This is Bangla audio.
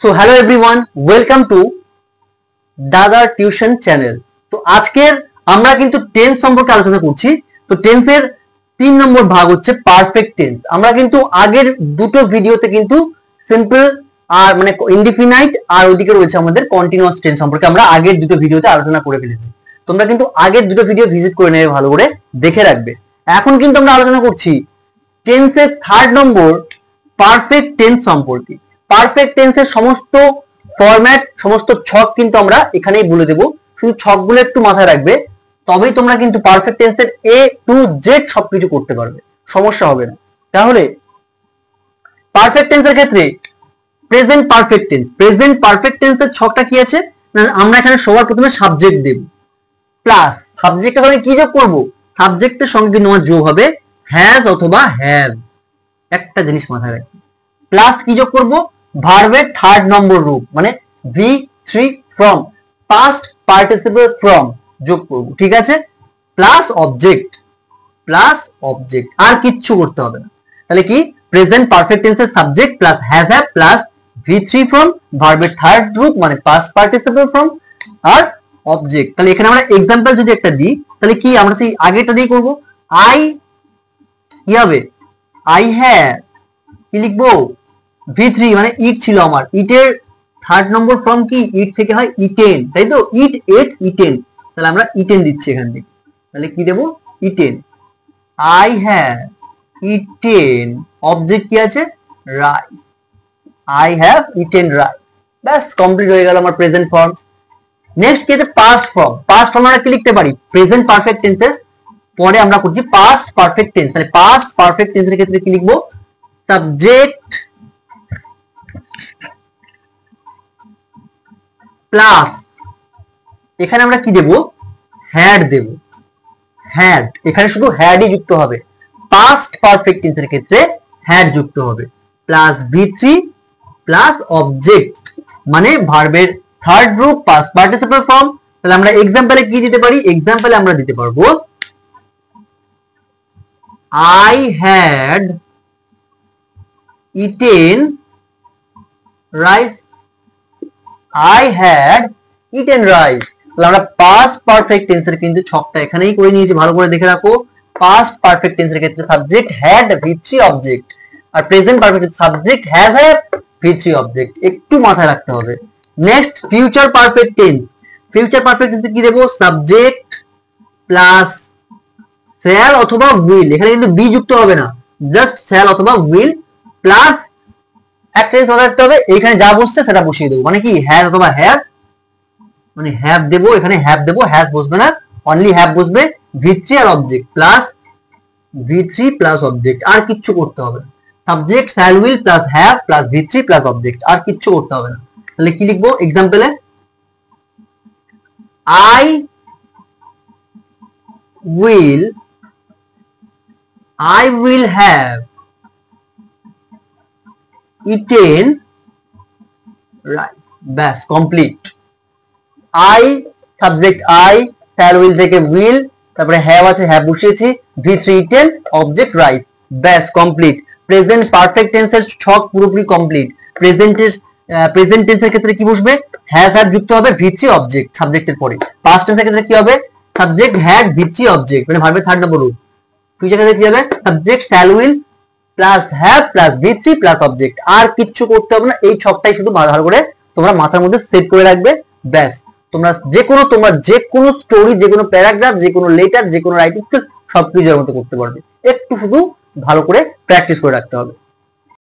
So hello everyone, welcome to দাদার টিউশন চ্যানেল। তো আজকের আমরা কিন্তু টেন্স সম্পর্কে আলোচনা করছি। তো টেন্সের 3 নম্বর ভাগ হচ্ছে পারফেক্ট টেন্স। আমরা কিন্তু আগের দুটো ভিডিওতে কিন্তু সিম্পল আর মানে ইনডিফিনাইট আর ওইদিকে রয়েছে আমাদের কন্টিনিউয়াস টেন্স সম্পর্কে আমরা আগের দুটো ভিডিওতে আলোচনা করে ফেলেছি। তোমরা কিন্তু আগের দুটো ভিডিও ভিজিট করে নেবে, ভালো করে দেখে রাখবে। এখন কিন্তু আমরা আলোচনা করছি টেন্সের 3rd নম্বর পারফেক্ট টেন্স সম্পর্কে। পারফেক্ট টেন্সের সমস্ত ফরম্যাট, সমস্ত ছক কিন্তু আমরা এখানেই বলে দেব। শুধু ছকগুলো একটু মাথায় রাখবে, তবেই তোমরা কিন্তু পারফেক্ট টেন্সের A to Z সবকিছু করতে পারবে, সমস্যা হবে না। তাহলে পারফেক্ট টেন্সের ক্ষেত্রে present perfect tense, present perfect টেন্সের ছকটা কি আছে না, আমরা এখানে সবার প্রথমে সাবজেক্ট দেব, প্লাস সাবজেক্টের সঙ্গে কি যোগ করব, সাবজেক্টের সঙ্গে কিন্তু আমার যোগ হবে হ্যাজ অথবা হ্যাভ। একটা জিনিস মাথায় রাখবে, প্লাস কি যোগ করব, ভার্বের 3rd নম্বর রূপ মানে V3 from, past participle form যোগ করব, ঠিক আছে, প্লাস অবজেক্ট, প্লাস অবজেক্ট, আর কিচ্ছু করতে হবে না। তাহলে কি, প্রেজেন্ট পারফেক্ট টেন্সের subject plus has have plus V3 from, ভার্বের 3rd রূপ মানে পাস্ট পার্টিসিপল ফ্রম আর অবজেক্ট। তাহলে এখানে আমরা এক্সাম্পল যদি একটা দিই, তাহলে কি আমরা সেই আগেটা দিয়ে করব, আই কি হবে, আই হ্যাভ, কি লিখবো, V3 মানে ইট ছিল আমার, ইটের 3rd নম্বর ফর্ম কি, ইট থেকে হয় ইটেন, তাই তো, ইট এট ইটেন, তাহলে আমরা ইটেন দিচ্ছি এখান থেকে। তাহলে কি দেবো, eaten, I have eaten, object কি আছে, rice, I have eaten rice. ব্যাস কমপ্লিট হয়ে গেল আমার প্রেজেন্ট ফর্ম। নেক্সট কি আছে, পাস্ট ফর্ম। পাস্ট ফর্ম আমরা কি লিখতে পারি, প্রেজেন্ট পারফেক্ট টেন্সের পরে আমরা করছি পাস্ট পারফেক্ট টেন্স। তাহলে পাস্ট পারফেক্ট টেন্সের ক্ষেত্রে কি লিখবো, সাবজেক্ট প্লাস এখানে আমরা কি দেব, হ্যাড দেব, হ্যাড, এখানে শুধু হ্যাডই যুক্ত হবে। পাস্ট পারফেক্ট টেন্সের ক্ষেত্রে হ্যাড যুক্ত হবে, প্লাস V3 প্লাস অবজেক্ট মানে ভার্বের 3rd রূপ পাস্ট পার্টিসিপল ফর্ম। তাহলে আমরা এক্সাম্পলে কি দিতে পারি, এক্সাম্পলে আমরা দিতে পারবো I had eaten rice, I had eaten rice। তাহলে আমরা পাস্ট পারফেক্ট টেন্সের কিন্তু ছকটা এখানেই করে নিয়েছি, ভালো করে দেখে রাখো। পাস্ট পারফেক্ট টেন্সের ক্ষেত্রে সাবজেক্ট হ্যাড V3 অবজেক্ট, আর present perfect subject has have V3 object, একটু মাথায় রাখতে হবে। Next future perfect tense. Future perfect টেন্সে কি দেবো, সাবজেক্ট প্লাস শ্যাল অথবা উইল, এখানে কিন্তু বি যুক্ত হবে না, জাস্ট শ্যাল অথবা উইল, প্লাস একটা জিনিস মনে রাখতে হবে, এইখানে যা বসছে সেটা বসিয়ে দেবো, মানে কি হ্যাজ অথবা হ্যাভ, মানে হ্যাভ দেবো, এখানে হ্যাভ দেবো, হ্যাজ বসবে না, অনলি হ্যাভ বসবে, V3 আর object plus V3 plus object, আর কিচ্ছু করতে হবে না। Subject shall will plus have plus V3 plus object, আর কিচ্ছু করতে হবে না। তাহলে কি লিখবো, এক্সাম্পলে I will have eaten rice, ব্যাস complete. I subject I, shall will থেকে will, তারপরে have আছে have বসিয়েছি, V3 eaten, অবজেক্ট রাইস, ব্যাস কমপ্লিট। প্রেজেন্ট পারফেক্ট টেন্সের ছক পুরোপুরি কমপ্লিট। প্রেজেন্ট টেন্সের ক্ষেত্রে কি বসবে, হ্যাজ হ্যাভ যুক্ত হবে V3 অবজেক্ট সাবজেক্টের পরে। পাস্ট টেন্সের ক্ষেত্রে কি হবে, সাবজেক্ট হ্যাড V3 অবজেক্ট মানে ভার্বের 3rd নম্বর রূপ। ফিউচার ক্ষেত্রে কি হবে, subject shall will plus have plus V3 plus object, আর কিচ্ছু করতে হবে না। এই ছকটাই শুধু ভালো করে তোমরা মাথার মধ্যে সেট করে রাখবে, ব্যাস। তোমরা যে কোনো স্টোরি, যে কোনো প্যারাগ্রাফ, যে কোনো লেটার, যে কোনো রাইটিং সবকিছু এর মধ্যে করতে পারবে, একটু শুধু ভালো করে প্র্যাকটিস করে রাখতে হবে।